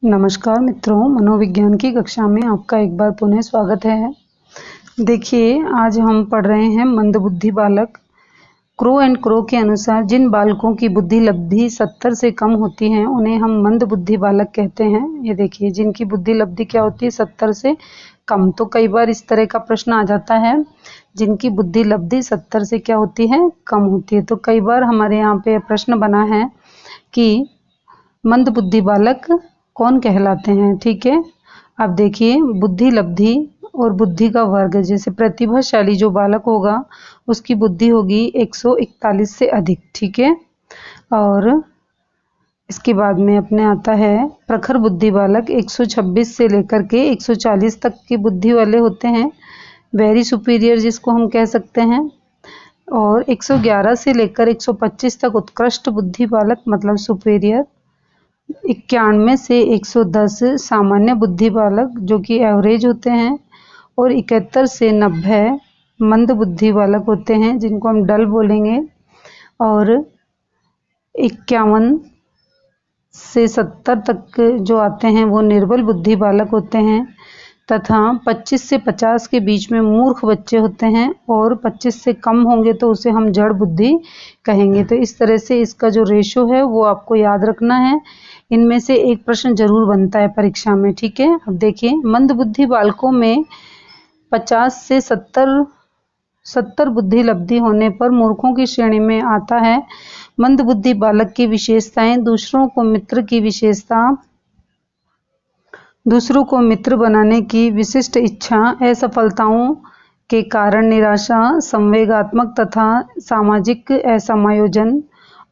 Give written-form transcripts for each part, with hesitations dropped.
नमस्कार मित्रों, मनोविज्ञान की कक्षा में आपका एक बार पुनः स्वागत है। देखिए, आज हम पढ़ रहे हैं मंदबुद्धि बालक। क्रो एंड क्रो के अनुसार जिन बालकों की बुद्धि लब्धि 70 से कम होती है उन्हें हम मंदबुद्धि बालक कहते हैं। ये देखिए, जिनकी बुद्धि लब्धि क्या होती है, 70 से कम। तो कई बार इस तरह का प्रश्न आ जाता है, जिनकी बुद्धि लब्धि 70 से क्या होती है, कम होती है। तो कई बार हमारे यहाँ पे प्रश्न बना है कि मंदबुद्धि बालक कौन कहलाते हैं। ठीक है, अब देखिए, बुद्धि लब्धि और बुद्धि का वर्ग। जैसे प्रतिभाशाली जो बालक होगा उसकी बुद्धि होगी 141 से अधिक। ठीक है, और इसके बाद में अपने आता है प्रखर बुद्धि बालक। 126 से लेकर के 140 तक की बुद्धि वाले होते हैं, वेरी सुपीरियर जिसको हम कह सकते हैं। और 111 से लेकर 125 तक उत्कृष्ट बुद्धि बालक मतलब सुपीरियर। 91 से 110 सामान्य बुद्धि बालक जो कि एवरेज होते हैं। और 71 से 90 मंद बुद्धि बालक होते हैं जिनको हम डल बोलेंगे। और 51 से 70 तक जो आते हैं वो निर्बल बुद्धि बालक होते हैं। तथा 25 से 50 के बीच में मूर्ख बच्चे होते हैं, और 25 से कम होंगे तो उसे हम जड़ बुद्धि कहेंगे। तो इस तरह से इसका जो रेशो है वो आपको याद रखना है। इनमें से एक प्रश्न जरूर बनता है परीक्षा में। ठीक है, अब देखिए, मंदबुद्धि बालकों में 50 से 70 बुद्धि लब्धि होने पर मूर्खों की श्रेणी में आता है। मंदबुद्धि बालक की विशेषताएं: दूसरों को मित्र बनाने की विशिष्ट इच्छा, असफलताओं के कारण निराशा, संवेगात्मक तथा सामाजिक असमायोजन,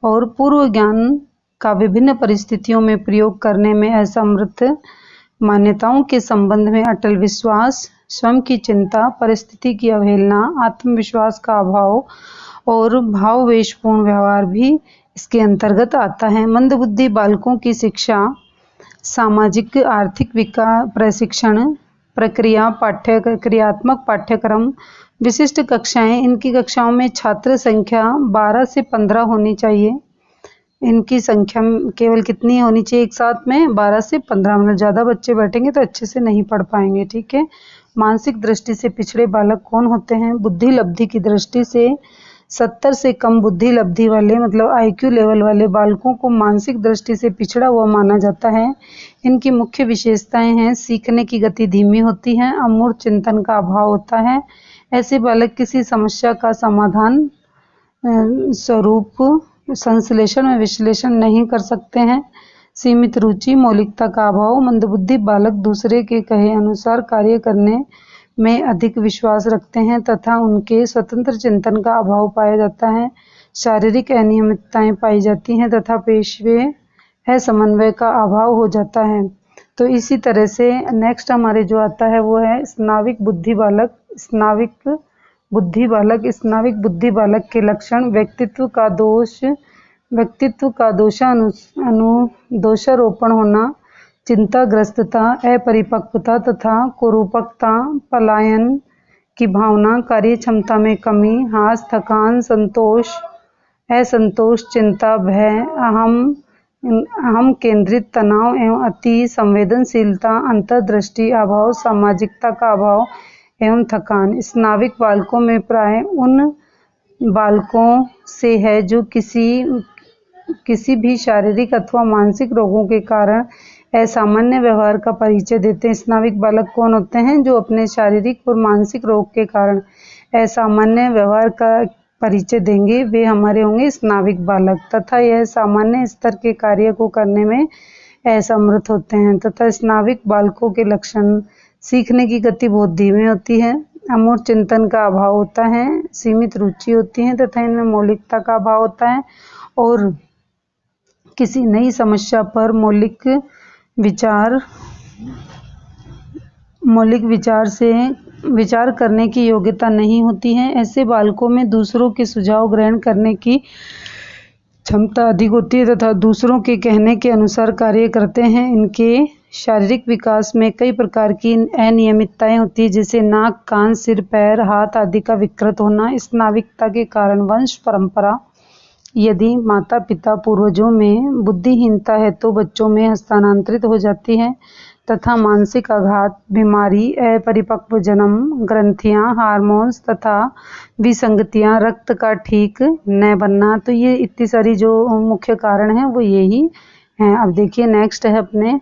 और पूर्व ज्ञान का विभिन्न परिस्थितियों में प्रयोग करने में असमर्थ, मान्यताओं के संबंध में अटल विश्वास, स्वयं की चिंता, परिस्थिति की अवहेलना, आत्मविश्वास का अभाव और भाववेशपूर्ण व्यवहार भी इसके अंतर्गत आता है। मंदबुद्धि बालकों की शिक्षा, सामाजिक आर्थिक विकास प्रशिक्षण प्रक्रिया, क्रियात्मक पाठ्यक्रम, विशिष्ट कक्षाएं। इनकी कक्षाओं में छात्र संख्या 12 से 15 होनी चाहिए। इनकी संख्या केवल कितनी होनी चाहिए एक साथ में? 12 से 15। मतलब ज़्यादा बच्चे बैठेंगे तो अच्छे से नहीं पढ़ पाएंगे। ठीक है, मानसिक दृष्टि से पिछड़े बालक कौन होते हैं? बुद्धि लब्धि की दृष्टि से 70 से कम बुद्धि लब्धि वाले मतलब IQ लेवल वाले बालकों को मानसिक दृष्टि से पिछड़ा हुआ माना जाता है। इनकी मुख्य विशेषताएं हैं: सीखने की गति धीमी होती है, अमूर्त चिंतन का अभाव होता है, ऐसे बालक किसी समस्या का समाधान स्वरूप संश्लेषण में विश्लेषण नहीं कर सकते हैं, सीमित रुचि, मौलिकता का अभाव। मंदबुद्धि बालक दूसरे के कहे अनुसार कार्य करने में अधिक विश्वास रखते हैं तथा उनके स्वतंत्र चिंतन का अभाव पाया जाता है। शारीरिक अनियमितताएं पाई जाती हैं तथा पेशवे असमन्वय का अभाव हो जाता है। तो इसी तरह से नेक्स्ट हमारे जो आता है वो है स्नाविक बुद्धि बालक। स्नाविक बुद्धि बालक के लक्षण: व्यक्तित्व का दोषारोपण होना, चिंताग्रस्तता, अपरिपक्वता तथा कुरूपकता, पलायन की भावना, कार्यक्षमता में कमी, हास, थकान, असंतोष, चिंता, भय, अहम केंद्रित तनाव एवं अति संवेदनशीलता, अंतर्दृष्टि अभाव, सामाजिकता का अभाव एवं थकान। स्नाविक बालकों में प्राय उन बालकों से है जो किसी भी शारीरिक अथवा मानसिक रोगों के कारण असामान्य व्यवहार का परिचय देते हैं। स्नाविक बालक कौन होते हैं? जो अपने शारीरिक और मानसिक रोग के कारण असामान्य व्यवहार का परिचय देंगे, वे हमारे होंगे स्नाविक बालक। तथा यह सामान्य स्तर के कार्य को करने में असमर्थ होते हैं। तथा स्नाविक बालकों के लक्षण: सीखने की गति बहुत धीमी होती है, अमूर्त चिंतन का अभाव होता है, सीमित रुचि होती है तथा इनमें मौलिकता का अभाव होता है, और किसी नई समस्या पर मौलिक विचार करने की योग्यता नहीं होती है। ऐसे बालकों में दूसरों के सुझाव ग्रहण करने की क्षमता अधिक होती है तथा दूसरों के कहने के अनुसार कार्य करते हैं। इनके शारीरिक विकास में कई प्रकार की अनियमितताएं होती है, जैसे नाक, कान, सिर, पैर, हाथ आदि का विकृत होना। स्नाविकता के कारण वंश परंपरा यदि माता पिता पूर्वजों में बुद्धिहीनता है तो बच्चों में हस्तांतरित हो जाती है तथा मानसिक आघात, बीमारी, अपरिपक्व जन्म, ग्रंथियां, हार्मोन्स तथा विसंगतियां, रक्त का ठीक न बनना, तो ये इतनी सारी जो मुख्य कारण हैं वो यही हैं। अब देखिए नेक्स्ट है अपने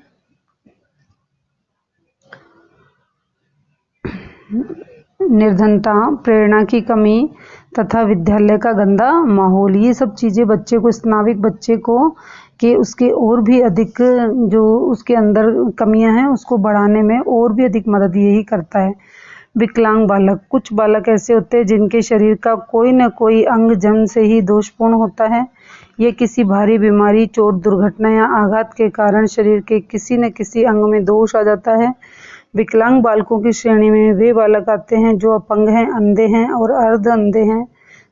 निर्धनता, प्रेरणा की कमी तथा विद्यालय का गंदा माहौल। ये सब चीज़ें बच्चे को, स्नाविक बच्चे को कि उसके और भी अधिक जो उसके अंदर कमियां हैं उसको बढ़ाने में और भी अधिक मदद यही करता है। विकलांग बालक, कुछ बालक ऐसे होते हैं जिनके शरीर का कोई न कोई अंग जन्म से ही दोषपूर्ण होता है। ये किसी भारी बीमारी, चोट, दुर्घटना या आघात के कारण शरीर के किसी न किसी अंग में दोष आ जाता है। विकलांग बालकों की श्रेणी में वे बालक आते हैं जो अपंग हैं, अंधे हैं और अर्ध अंधे हैं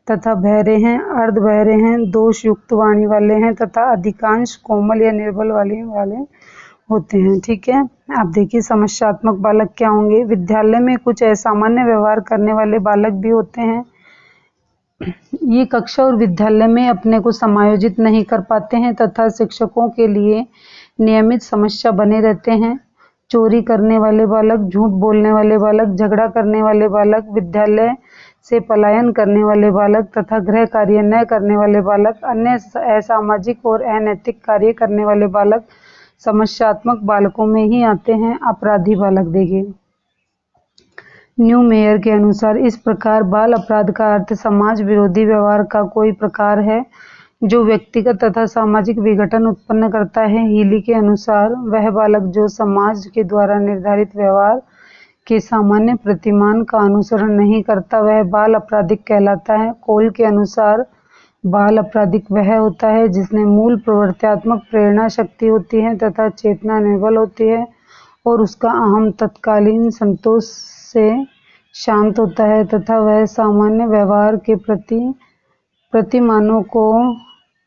तथा बहरे हैं, अर्ध बहरे हैं, दोष युक्त वाणी वाले हैं तथा अधिकांश कोमल या निर्बल वाणी वाले होते हैं। ठीक है, आप देखिए समस्यात्मक बालक क्या होंगे। विद्यालय में कुछ असामान्य व्यवहार करने वाले बालक भी होते हैं। ये कक्षा और विद्यालय में अपने को समायोजित नहीं कर पाते हैं तथा शिक्षकों के लिए नियमित समस्या बने रहते हैं। चोरी करने वाले बालक, झूठ बोलने वाले बालक, झगड़ा करने वाले बालक, विद्यालय से पलायन करने वाले बालक तथा गृह कार्य न करने वाले बालक, अन्य असामाजिक और अनैतिक कार्य करने वाले बालक समस्यात्मक बालकों में ही आते हैं। अपराधी बालक देखिए, न्यू मेयर के अनुसार इस प्रकार बाल अपराध का अर्थ समाज विरोधी व्यवहार का कोई प्रकार है जो व्यक्तिगत तथा सामाजिक विघटन उत्पन्न करता है। हीली के अनुसार वह बालक जो समाज के द्वारा निर्धारित व्यवहार के सामान्य प्रतिमान का अनुसरण नहीं करता वह बाल अपराधिक कहलाता है। कोल के अनुसार बाल अपराधिक वह होता है जिसमें मूल प्रवृत्त्यात्मक प्रेरणा शक्ति होती है तथा चेतना निर्बल होती है और उसका अहम तत्कालीन संतोष से शांत होता है तथा वह सामान्य व्यवहार के प्रतिमानों को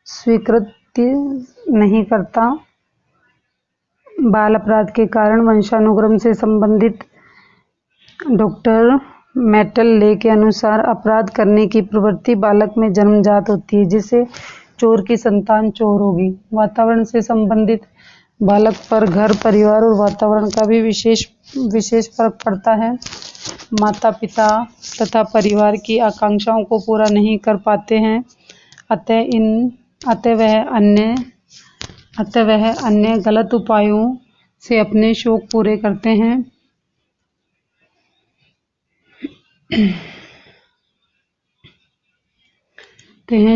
स्वीकृत नहीं करता। बाल अपराध के कारण वंशानुक्रम से संबंधित डॉक्टर मेटल ले के अनुसार अपराध करने की प्रवृत्ति बालक में जन्मजात होती है, जिसे चोर की संतान चोर होगी। वातावरण से संबंधित बालक पर घर, परिवार और वातावरण का भी विशेष फर्क पड़ता है। माता पिता तथा परिवार की आकांक्षाओं को पूरा नहीं कर पाते हैं, अतः वह अन्य गलत उपायों से अपने शौक पूरे करते हैं।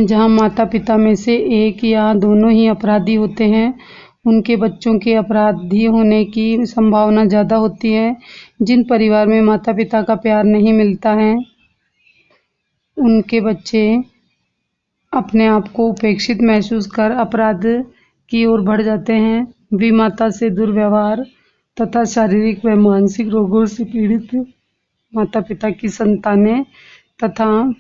जहाँ माता पिता में से एक या दोनों ही अपराधी होते हैं उनके बच्चों के अपराधी होने की संभावना ज़्यादा होती है। जिन परिवार में माता पिता का प्यार नहीं मिलता है उनके बच्चे अपने आप को उपेक्षित महसूस कर अपराध की ओर बढ़ जाते हैं। विमाता से दुर्व्यवहार तथा शारीरिक व मानसिक रोगों से पीड़ित माता पिता की संतानें तथा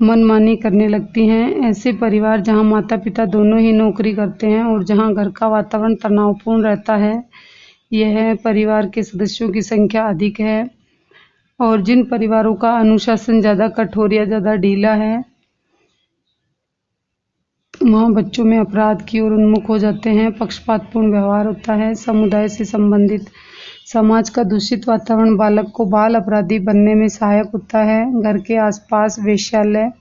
मनमानी करने लगती हैं। ऐसे परिवार जहां माता पिता दोनों ही नौकरी करते हैं और जहां घर का वातावरण तनावपूर्ण रहता है, यह परिवार के सदस्यों की संख्या अधिक है। और जिन परिवारों का अनुशासन ज़्यादा कठोर या ज़्यादा ढीला है वहाँ बच्चों में अपराध की ओर उन्मुख हो जाते हैं। पक्षपातपूर्ण व्यवहार होता है। समुदाय से संबंधित समाज का दूषित वातावरण बालक को बाल अपराधी बनने में सहायक होता है। घर के आसपास वेश्यालय,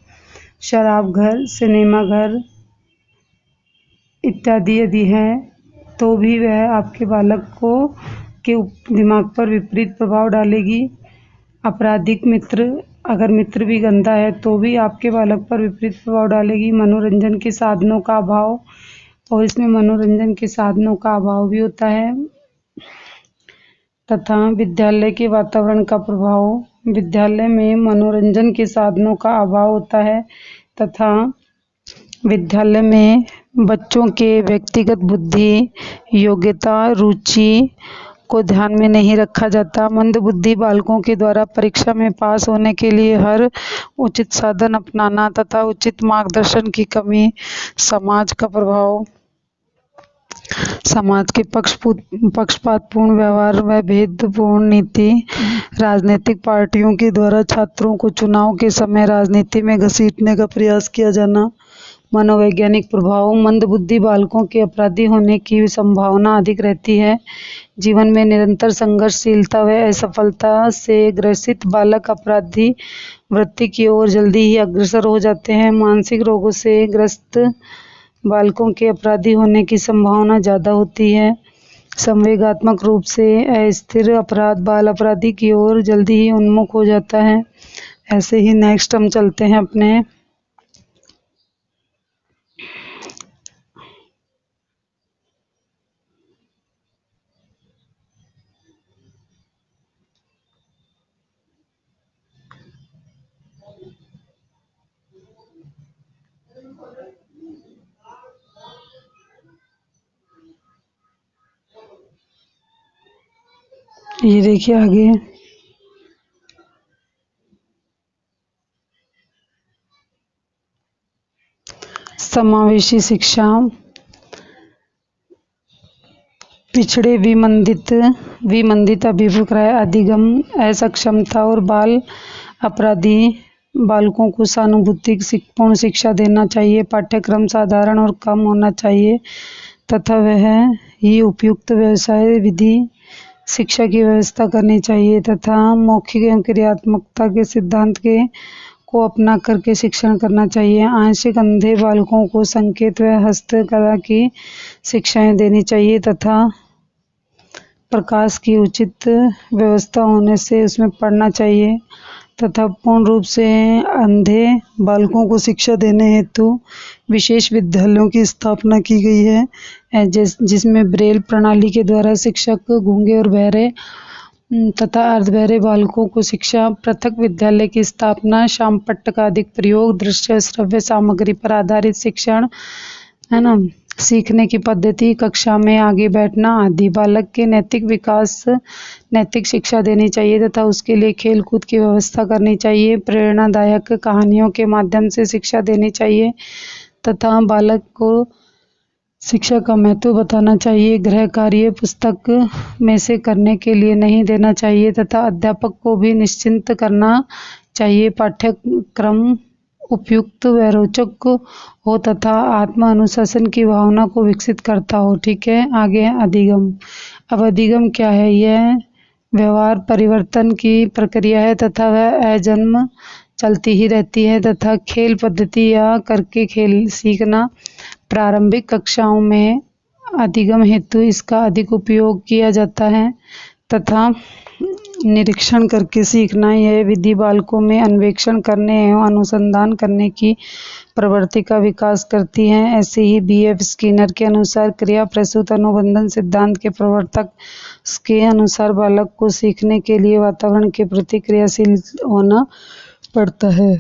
शराब घर, सिनेमा घर इत्यादि यदि है तो भी वह आपके बालक को के दिमाग पर विपरीत प्रभाव डालेगी। आपराधिक मित्र, अगर मित्र भी गंदा है तो भी आपके बालक पर विपरीत प्रभाव डालेगी। मनोरंजन के साधनों का अभाव, और इसमें मनोरंजन के साधनों का अभाव भी होता है तथा विद्यालय के वातावरण का प्रभाव। विद्यालय में मनोरंजन के साधनों का अभाव होता है तथा विद्यालय में बच्चों के व्यक्तिगत बुद्धि, योग्यता, रुचि को ध्यान में नहीं रखा जाता। मंदबुद्धि बालकों के द्वारा परीक्षा में पास होने के लिए हर उचित साधन अपनाना तथा उचित मार्गदर्शन की कमी। समाज का प्रभाव, समाज के पक्षपातपूर्ण व्यवहार व भेदपूर्ण नीति। राजनीतिक पार्टियों के द्वारा छात्रों को चुनाव के समय राजनीति में घसीटने का प्रयास किया जाना। मनोवैज्ञानिक प्रभाव। मंदबुद्धि बालकों के अपराधी होने की संभावना अधिक रहती है। जीवन में निरंतर संघर्षशीलता व असफलता से ग्रसित बालक अपराधी वृत्ति की ओर जल्दी ही अग्रसर हो जाते हैं। मानसिक रोगों से ग्रस्त बालकों के अपराधी होने की संभावना ज़्यादा होती है। संवेगात्मक रूप से अस्थिर बाल अपराधी की ओर जल्दी ही उन्मुख हो जाता है। ऐसे ही नेक्स्ट हम चलते हैं अपने ये देखिए आगे समावेशी शिक्षा, पिछड़े विमंदित अभिप्राय, अधिगम, असक्षमता और बाल अपराधी बालकों को सहानुभूति पूर्ण शिक्षा देना चाहिए। पाठ्यक्रम साधारण और कम होना चाहिए तथा वह ही उपयुक्त व्यवसाय विधि शिक्षा की व्यवस्था करनी चाहिए तथा मौखिक एवं क्रियात्मकता के सिद्धांत को अपना करके शिक्षण करना चाहिए। आंशिक अंधे बालकों को संकेत व हस्तकला की शिक्षाएं देनी चाहिए तथा प्रकाश की उचित व्यवस्था होने से उसमें पढ़ना चाहिए तथा पूर्ण रूप से अंधे बालकों को शिक्षा देने हेतु विशेष विद्यालयों की स्थापना की गई है, जिसमें ब्रेल प्रणाली के द्वारा शिक्षक गूंगे और बहरे तथा अर्धबहरे बालकों को शिक्षा, पृथक विद्यालय की स्थापना, शामपट्ट का अधिक प्रयोग, दृश्य श्रव्य सामग्री पर आधारित शिक्षण, है ना, सीखने की पद्धति, कक्षा में आगे बैठना आदि। बालक के नैतिक विकास, नैतिक शिक्षा देनी चाहिए तथा उसके लिए खेल कूद की व्यवस्था करनी चाहिए। प्रेरणादायक कहानियों के माध्यम से शिक्षा देनी चाहिए तथा बालक को शिक्षा का महत्व बताना चाहिए। गृह कार्य पुस्तक में से करने के लिए नहीं देना चाहिए तथा अध्यापक को भी निश्चिंत करना चाहिए। पाठ्यक्रम उपयुक्त व रोचक हो तथा आत्म अनुशासन की भावना को विकसित करता हो। ठीक है, आगे है अधिगम। अब अधिगम क्या है? यह व्यवहार परिवर्तन की प्रक्रिया है तथा वह अजन्म चलती ही रहती है तथा खेल पद्धति या करके खेल सीखना। प्रारंभिक कक्षाओं में अधिगम हेतु इसका अधिक उपयोग किया जाता है तथा निरीक्षण करके सीखना यह विधि बालकों में अन्वेषण करने एवं अनुसंधान करने की प्रवृत्ति का विकास करती है। ऐसे ही B.F. स्किनर के अनुसार क्रिया प्रसूत अनुबंधन सिद्धांत के प्रवर्तक के अनुसार बालक को सीखने के लिए वातावरण के प्रति क्रियाशील होना पड़ता है।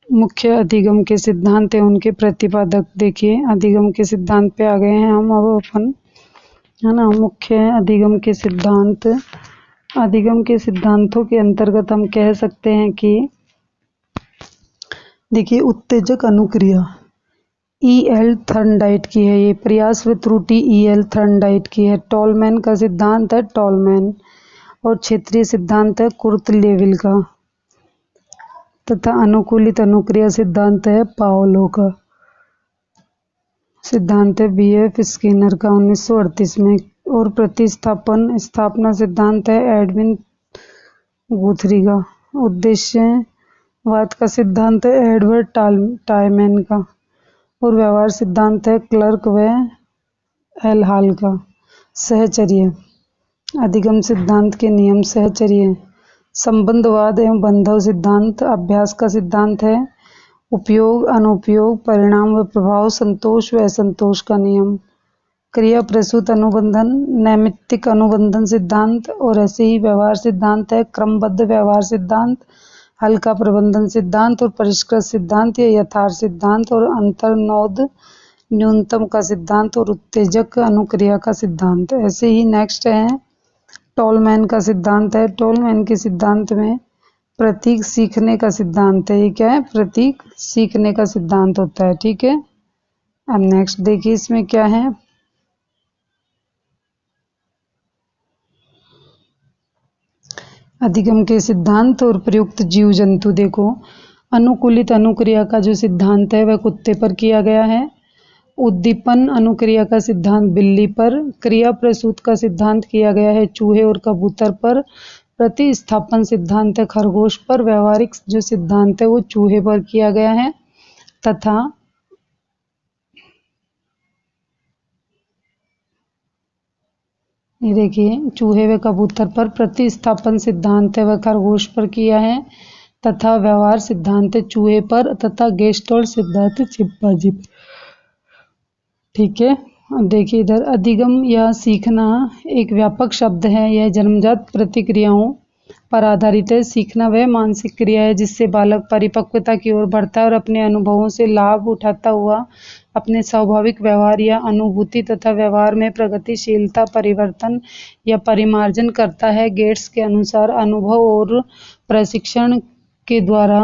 मुख्य अधिगम के सिद्धांत एवं उनके प्रतिपादक। देखिए अधिगम के सिद्धांत पे आ गए हैं हम अब अपन, है ना। मुख्य अधिगम के सिद्धांत। अधिगम के सिद्धांतों के अंतर्गत हम कह सकते हैं कि देखिए उत्तेजक अनुक्रिया E.L. थर्नडाइट की है, ये प्रयास व त्रुटि E.L. थर्नडाइट की है। टॉलमैन का सिद्धांत है टॉलमैन और क्षेत्रीय सिद्धांत है कुर्तलेविल का तथा अनुकूलित अनुक्रिया सिद्धांत है पाओलो का। सिद्धांत है B.F. स्किनर का 1938 में और प्रतिस्थापन स्थापना सिद्धांत है एडविन गुथरी का। उद्देश्यवाद का सिद्धांत है एडवर्ड टायमैन का और व्यवहार सिद्धांत है क्लर्क व एल हाल का। सहचर्य अधिगम सिद्धांत के नियम। सहचर्य संबंधवाद एवं बंधव सिद्धांत अभ्यास का सिद्धांत है। उपयोग अनुपयोग परिणाम व प्रभाव संतोष व असंतोष का नियम। क्रिया प्रसूत अनुबंधन नैमित्तिक अनुबंधन सिद्धांत और ऐसे ही व्यवहार सिद्धांत है क्रमबद्ध व्यवहार सिद्धांत, हल्का प्रबंधन सिद्धांत और परिष्कृत सिद्धांत या यथार्थ सिद्धांत और अंतर्नोद न्यूनतम का सिद्धांत और उत्तेजक अनुक्रिया का सिद्धांत। ऐसे ही नेक्स्ट है टॉलमैन का सिद्धांत है। टॉलमैन के सिद्धांत में प्रतीक सीखने का सिद्धांत है। ये क्या है? प्रतीक सीखने का सिद्धांत होता है। ठीक है, अब नेक्स्ट देखिए इसमें क्या है। अधिगम के सिद्धांत और प्रयुक्त जीव जंतु। देखो अनुकूलित अनुक्रिया का जो सिद्धांत है वह कुत्ते पर किया गया है। उद्दीपन अनुक्रिया का सिद्धांत बिल्ली पर, क्रिया प्रसूत का सिद्धांत किया गया है चूहे और कबूतर पर, प्रतिस्थापन सिद्धांत है खरगोश पर, व्यवहारिक जो सिद्धांत है वो चूहे पर किया गया है तथा ये देखिए चूहे व कबूतर पर, प्रतिस्थापन सिद्धांत है वह खरगोश पर किया है तथा व्यवहार सिद्धांत है चूहे पर तथा गेस्टोल्ट सिद्धांत चिंपांजी पर। ठीक है, अब देखिए इधर अधिगम या सीखना एक व्यापक शब्द है। यह जन्मजात प्रतिक्रियाओं पर आधारित है। सीखना वह मानसिक क्रिया है जिससे बालक परिपक्वता की ओर बढ़ता है और अपने अनुभवों से लाभ उठाता हुआ अपने स्वाभाविक व्यवहार या अनुभूति तथा व्यवहार में प्रगतिशीलता, परिवर्तन या परिमार्जन करता है। गेट्स के अनुसार अनुभव और प्रशिक्षण के द्वारा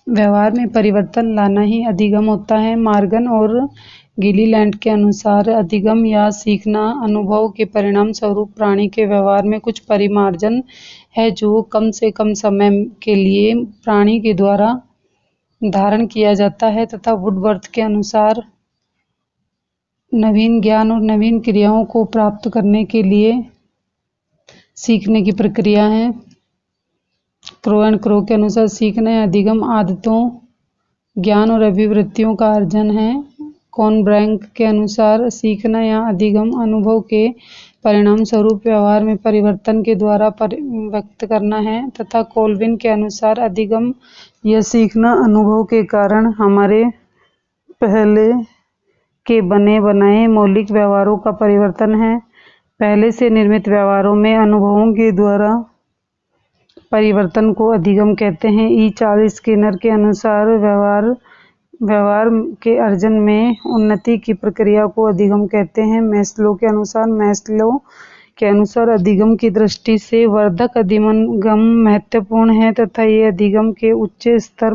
व्यवहार में परिवर्तन लाना ही अधिगम होता है। मॉर्गन और गिलीलैंड के अनुसार अधिगम या सीखना अनुभव के परिणाम स्वरूप प्राणी के व्यवहार में कुछ परिमार्जन है जो कम से कम समय के लिए प्राणी के द्वारा धारण किया जाता है तथा वुडवर्थ के अनुसार नवीन ज्ञान और नवीन क्रियाओं को प्राप्त करने के लिए सीखने की प्रक्रिया है। क्रो एंड क्रो के अनुसार सीखना या अधिगम आदतों, ज्ञान और अभिवृत्तियों का अर्जन है। कॉनब्रैंक के अनुसार सीखना या अधिगम अनुभव के परिणाम स्वरूप व्यवहार में परिवर्तन के द्वारा व्यक्त करना है तथा कोल्विन के अनुसार अधिगम या सीखना अनुभव के कारण हमारे पहले के बने बनाए मौलिक व्यवहारों का परिवर्तन है। पहले से निर्मित व्यवहारों में अनुभवों के द्वारा परिवर्तन को अधिगम कहते हैं। ई चार्ल्स स्किनर के अनुसार व्यवहार के अर्जन में उन्नति की प्रक्रिया को अधिगम कहते हैं। मैस्लो के अनुसार अधिगम की दृष्टि से वर्धक अधिगम महत्वपूर्ण है तथा ये अधिगम के उच्च स्तर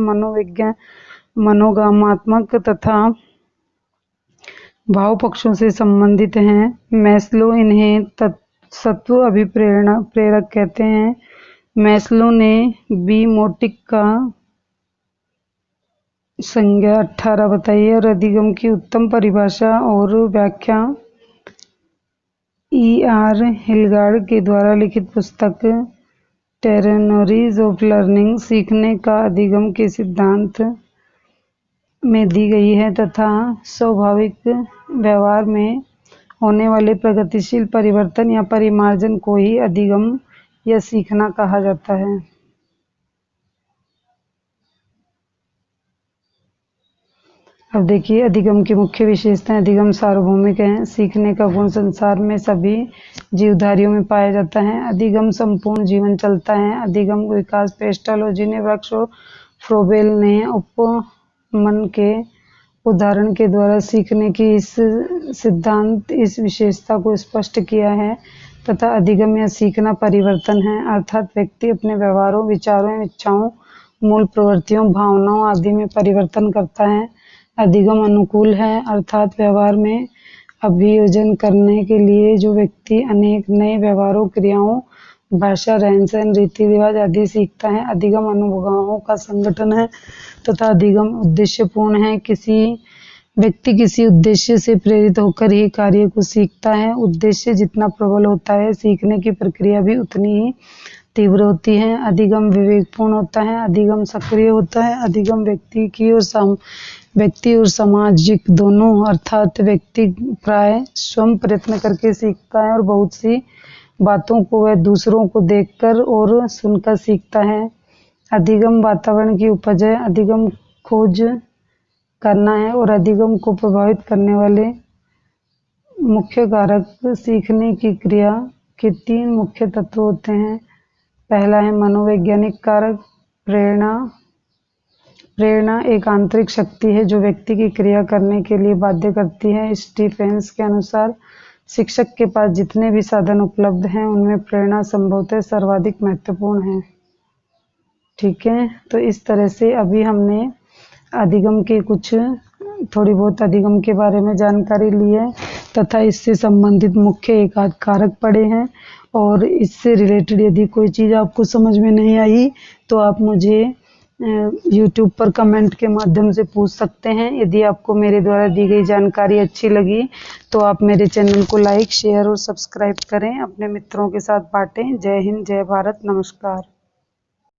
मनोगामात्मक तथा भाव पक्षों से संबंधित हैं। मैस्लो इन्हें सत्व अभिप्रेरक कहते हैं। मैस्लो ने बीमोटिक का संज्ञा 18 बताई है और अधिगम की उत्तम परिभाषा और व्याख्या E.R. हिलगार्ड के द्वारा लिखित पुस्तक टेरेनरीज ऑफ लर्निंग सीखने का अधिगम के सिद्धांत में दी गई है तथा स्वाभाविक व्यवहार में होने वाले प्रगतिशील परिवर्तन या परिमार्जन को ही अधिगम या सीखना कहा जाता है। अब देखिए अधिगम की मुख्य विशेषताएं। अधिगम सार्वभौमिक है। सीखने का गुण संसार में सभी जीवधारियों में पाया जाता है। अधिगम संपूर्ण जीवन चलता है। अधिगम विकास पेस्टालोजी ने वृक्ष और फ्रोबेल ने उपमन के उदाहरण के द्वारा सीखने की इस विशेषता को स्पष्ट किया है तथा अधिगम या सीखना परिवर्तन है, अर्थात व्यक्ति अपने व्यवहारों, विचारों, इच्छाओं, मूल प्रवृत्तियों, भावनाओं आदि में परिवर्तन करता है। अधिगम अनुकूल है, अर्थात व्यवहार में अभियोजन करने के लिए जो व्यक्ति अनेक नए व्यवहारों, क्रियाओं, भाषा, रहन सहन, रीति रिवाज आदि सीखता है। अधिगम अनुभवों का संगठन है तथा अधिगम उद्देश्यपूर्ण है। व्यक्ति किसी उद्देश्य से प्रेरित होकर ही कार्य को सीखता है। उद्देश्य जितना प्रबल होता है सीखने की प्रक्रिया भी उतनी ही तीव्र होती है। अधिगम विवेकपूर्ण होता है। अधिगम सक्रिय होता है। अधिगम व्यक्ति और सामाजिक दोनों, अर्थात व्यक्ति प्राय स्वयं प्रयत्न करके सीखता है और बहुत सी बातों को वह दूसरों को देखकर और सुनकर सीखता है। अधिगम वातावरण की उपज है। अधिगम खोज करना है और अधिगम को प्रभावित करने वाले मुख्य कारक सीखने की क्रिया के 3 मुख्य तत्व होते हैं। पहला है मनोवैज्ञानिक कारक। प्रेरणा एक आंतरिक शक्ति है जो व्यक्ति की क्रिया करने के लिए बाध्य करती है। स्टीफेंस के अनुसार शिक्षक के पास जितने भी साधन उपलब्ध हैं उनमें प्रेरणा संभवतः सर्वाधिक महत्वपूर्ण है। ठीक है, तो इस तरह से अभी हमने अधिगम के थोड़ी बहुत अधिगम के बारे में जानकारी ली है तथा इससे संबंधित मुख्य एक आध कारक पढ़े हैं। और इससे रिलेटेड यदि कोई चीज़ आपको समझ में नहीं आई तो आप मुझे यूट्यूब पर कमेंट के माध्यम से पूछ सकते हैं। यदि आपको मेरे द्वारा दी गई जानकारी अच्छी लगी तो आप मेरे चैनल को लाइक, शेयर और सब्सक्राइब करें, अपने मित्रों के साथ बांटें। जय हिंद, जय भारत, नमस्कार।